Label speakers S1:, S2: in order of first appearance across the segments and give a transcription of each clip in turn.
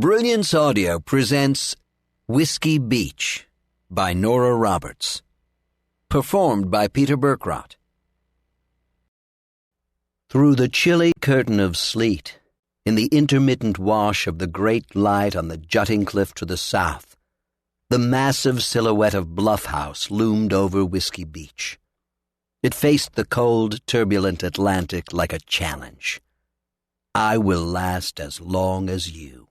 S1: Brilliance Audio presents Whiskey Beach by Nora Roberts. Performed by Peter Burkrot. Through the chilly curtain of sleet, in the intermittent wash of the great light on the jutting cliff to the south, the massive silhouette of Bluff House loomed over Whiskey Beach. It faced the cold, turbulent Atlantic like a challenge. I will last as long as you.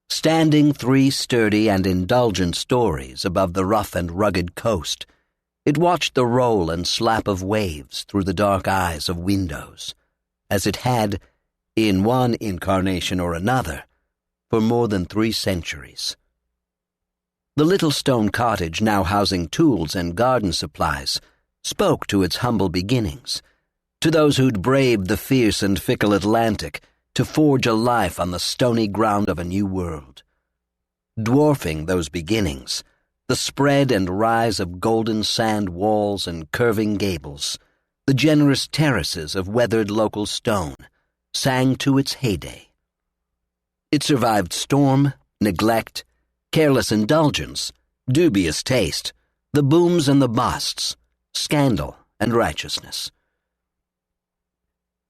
S1: Standing 3 sturdy and indulgent stories above the rough and rugged coast, it watched the roll and slap of waves through the dark eyes of windows, as it had, in one incarnation or another, for more than 3 centuries. The little stone cottage, now housing tools and garden supplies, spoke to its humble beginnings, to those who'd braved the fierce and fickle Atlantic to forge a life on the stony ground of a new world. Dwarfing those beginnings, the spread and rise of golden sand walls and curving gables, the generous terraces of weathered local stone, sang to its heyday. It survived storm, neglect, careless indulgence, dubious taste, the booms and the busts, scandal and righteousness.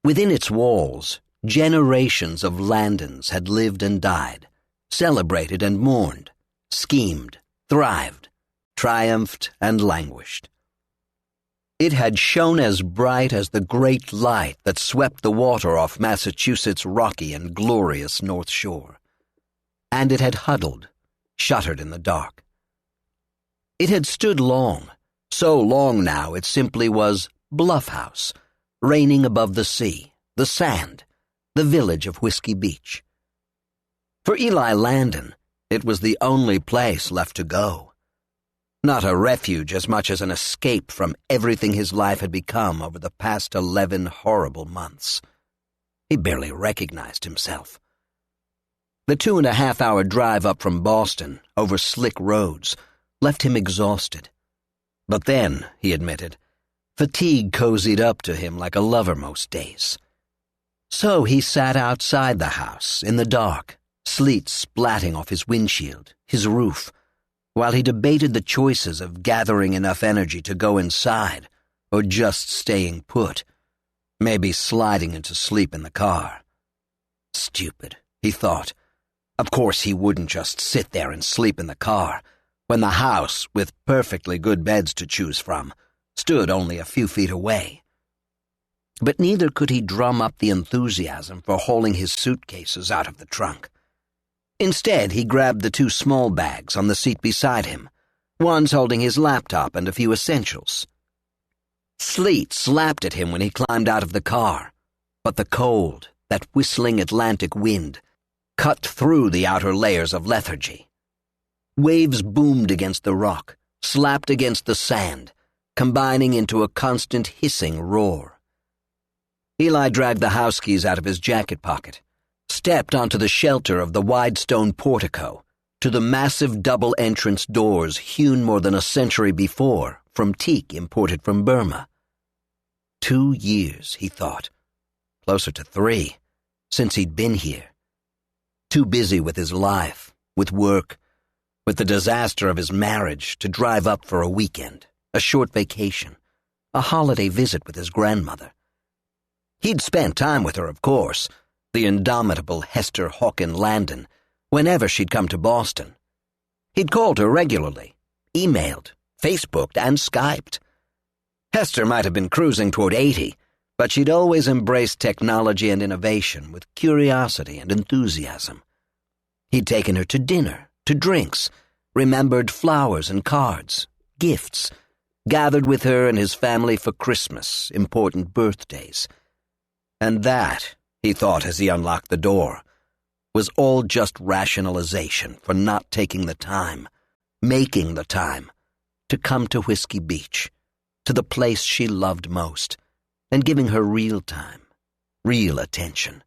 S1: Within its walls, generations of Landons had lived and died, celebrated and mourned, schemed, thrived, triumphed and languished. It had shone as bright as the great light that swept the water off Massachusetts' rocky and glorious North Shore. And it had huddled, shuttered in the dark. It had stood long, so long now it simply was Bluff House, reigning above the sea, the sand, the village of Whiskey Beach. For Eli Landon, it was the only place left to go. Not a refuge as much as an escape from everything his life had become over the past 11 horrible months. He barely recognized himself. The 2.5-hour drive up from Boston, over slick roads, left him exhausted. But then, he admitted, fatigue cozied up to him like a lover most days. So he sat outside the house, in the dark, sleet splatting off his windshield, his roof, while he debated the choices of gathering enough energy to go inside or just staying put, maybe sliding into sleep in the car. Stupid, he thought. Of course he wouldn't just sit there and sleep in the car, when the house, with perfectly good beds to choose from, stood only a few feet away. But neither could he drum up the enthusiasm for hauling his suitcases out of the trunk. Instead, he grabbed the 2 small bags on the seat beside him, one's holding his laptop and a few essentials. Sleet slapped at him when he climbed out of the car, but the cold, that whistling Atlantic wind, cut through the outer layers of lethargy. Waves boomed against the rock, slapped against the sand, combining into a constant hissing roar. Eli dragged the house keys out of his jacket pocket, stepped onto the shelter of the wide stone portico, to the massive double-entrance doors hewn more than a century before from teak imported from Burma. 2 years, he thought, closer to 3, since he'd been here. Too busy with his life, with work, with the disaster of his marriage to drive up for a weekend, a short vacation, a holiday visit with his grandmother. He'd spent time with her, of course, the indomitable Hester Hawken Landon, whenever she'd come to Boston. He'd called her regularly, emailed, Facebooked, and Skyped. Hester might have been cruising toward 80, but she'd always embraced technology and innovation with curiosity and enthusiasm. He'd taken her to dinner, to drinks, remembered flowers and cards, gifts, gathered with her and his family for Christmas, important birthdays. And that, he thought as he unlocked the door, was all just rationalization for not taking the time, making the time, to come to Whiskey Beach, to the place she loved most, and giving her real time, real attention.